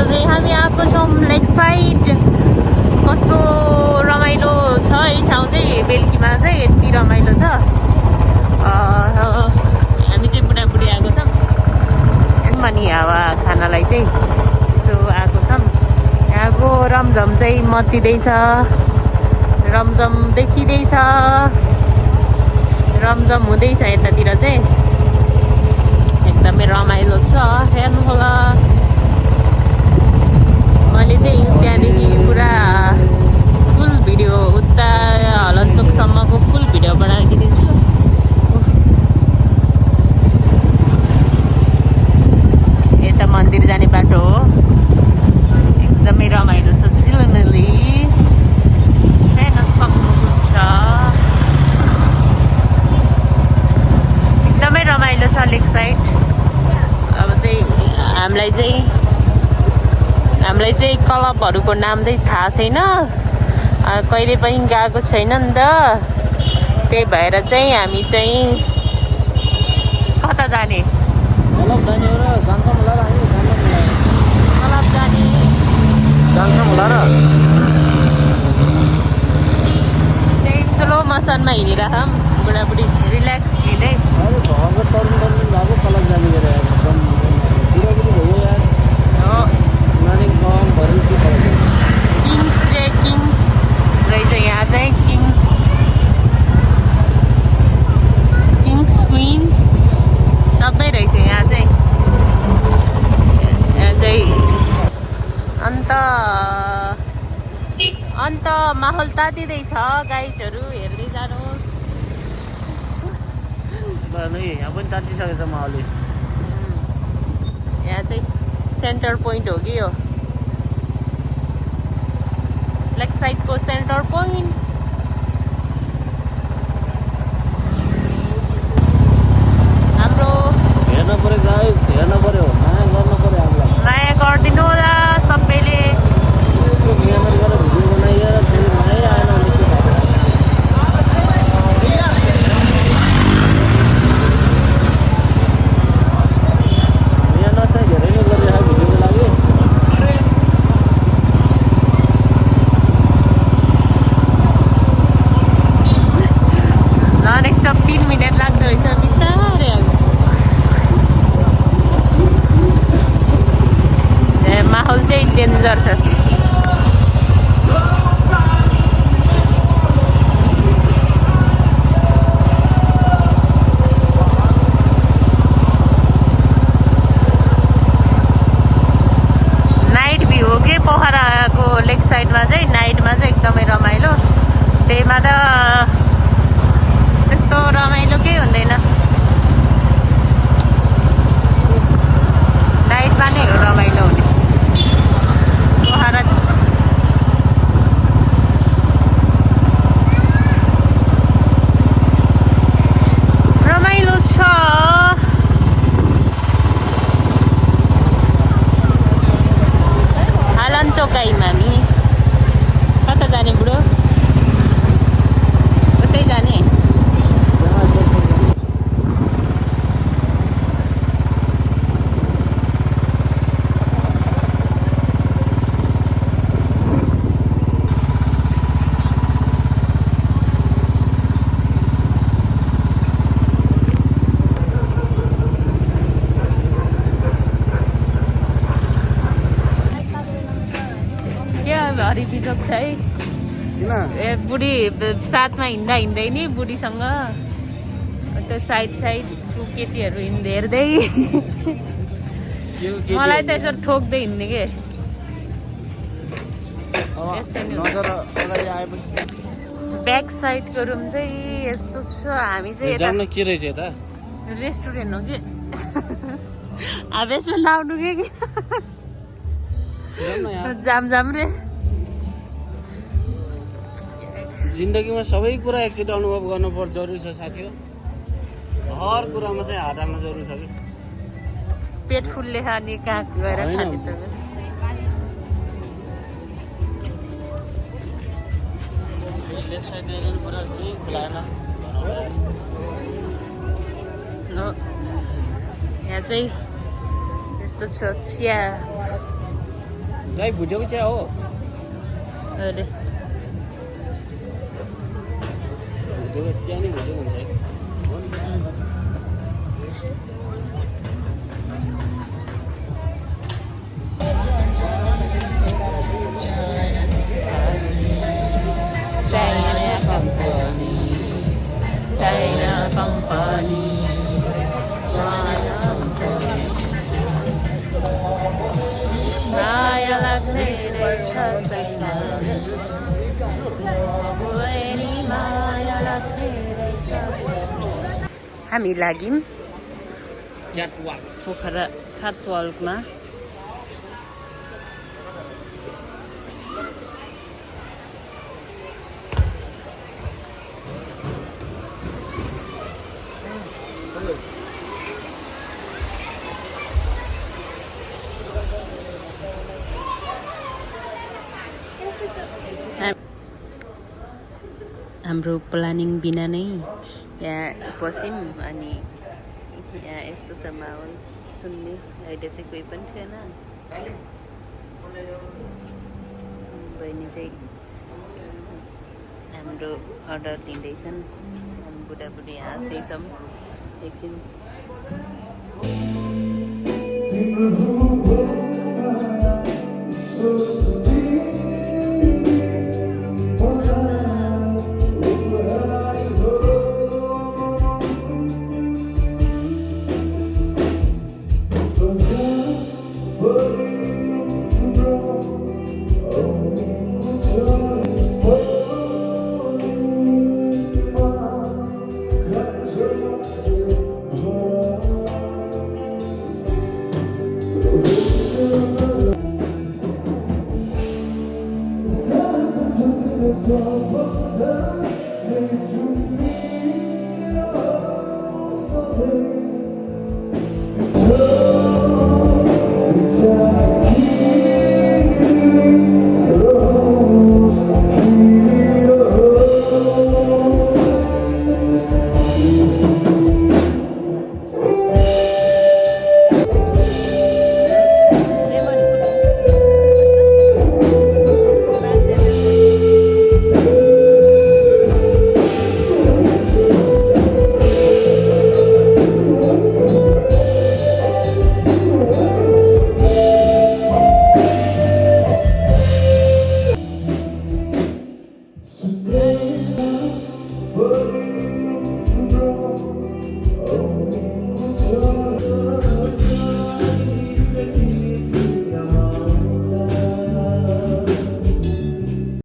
चाहिँ हामी आएको छौँ लेक साइड। कस्तो रमाइलो छ यही ठाउँ चाहिँ, बेलुकीमा चाहिँ यति रमाइलो छ। हामी चाहिँ बुढाबुढी आएको छौँ अनि हावा खानलाई चाहिँ यसो आएको छौँ। यहाँको रमझम चाहिँ मचिँदैछ, रमझम देखिँदैछ, रमझम हुँदैछ यतातिर चाहिँ। एकदमै रमाइलो छ, हेर्नुहोला। मैले चाहिँ त्यहाँदेखि पुरा फुल भिडियो उता हलनचोकसम्मको फुल भिडियो बनाइदिएको छु। यता मन्दिर जाने बाटो हो, एकदमै रमाइलो छ। सिलगढी हेर्न सक्नुहुन्छ, एकदमै रमाइलो छ लेक साइड। अब चाहिँ हामीलाई चाहिँ क्लबहरूको नाम चाहिँ थाहा छैन, कहिले पनि गएको छैन नि त। त्यही भएर चाहिँ हामी चाहिँ कता जाने, क्लब जाने त्यही स्लो मोसनमा हिँडिरहँ बुढाबुढी रिल्याक्स लिँदै। किङ्स रहेछ यहाँ चाहिँ, किङ्स क्विन सबै रहेछ यहाँ चाहिँ। अन्त माहौल तातिँदैछ, गाइजहरू हेर्दै जानुहोस्। यहाँ पनि तातिसकेछ माहौल। यहाँ चाहिँ सेन्टर पोइन्ट हो कि यो लेक साइडको सेन्टर पोइन्ट। हाम्रो हेर्न पर्यो गाइस, हेर्न पर्यो, माया गर्नु पर्यो हामीलाई। माया गरिदिनु होला सबैले। मिहिनेत गरेर भिडियो बनाइएर फेरि माया आएन भने के थाहा। मिहिनेत चाहिँ धेरै नै गरिरहेको भिडियोको लागि। नेक्स्ट 3 मिनट लाग्दो रहेछ, बिस्तारै अब। माहौल चाहिँ डेन्जर छ। नाइट भ्यू हो कि पोखराको लेक साइडमा चाहिँ, नाइटमा चाहिँ एकदमै रमाइलो। डेमा त त्यस्तो रमाइलो केही हुँदैन, नाइटमा नै हो रमाइलो हुने। पोखरा रमाइलो छ। हालनचोक आयौँ हामी। कता जाने बुढो? उतै जाने। हरि बिजोग छ है। ए बुढी साथमा हिँड्दा हिँड्दै नि बुढीसँग त्यो साइड केटीहरू हेर्दै मलाई त यसो ठोक्दै हिँड्ने के। ब्याक साइडको रुम चाहिँ यस्तो छ। हामी चाहिँ के रहेछ यता? रेस्टुरेन्ट हो कि अब यसमा लाउनु के जाम रे। जिन्दगीमा सबै कुरा एकचोटि अनुभव गर्नुपर्छ, जरुरी छ साथी हो। हर कुरामा चाहिँ हात हाल्न जरुरी छ कि। पेट फुल्ले खाने कहाँ गएर खाने त। लेफ्ट साइड एरिया पुरा खुलाएन। यहाँ चाहिँ यस्तो छ चिया दाइ भुटेको चिया हो अरे भुटेको चिया नै भुटेको हुन्छ है China company, China company, China company. Raya लाग्ने रहेछ China, बुहारी माया लाग्ने रहेछ. हामी लाग्यौँ क्याटवाक पोखरा क्याटवाकमा. हाम्रो प्लानिङ बिना नै यहाँ बस्यौँ अनि यहाँ यस्तो छ माहौल सुन्ने अहिले चाहिँ कोही पनि थिएन. बहिनी चाहिँ हाम्रो अर्डर दिँदैछन्. हामी बुढाबुढी हाँस्दैछौँ एकछिन.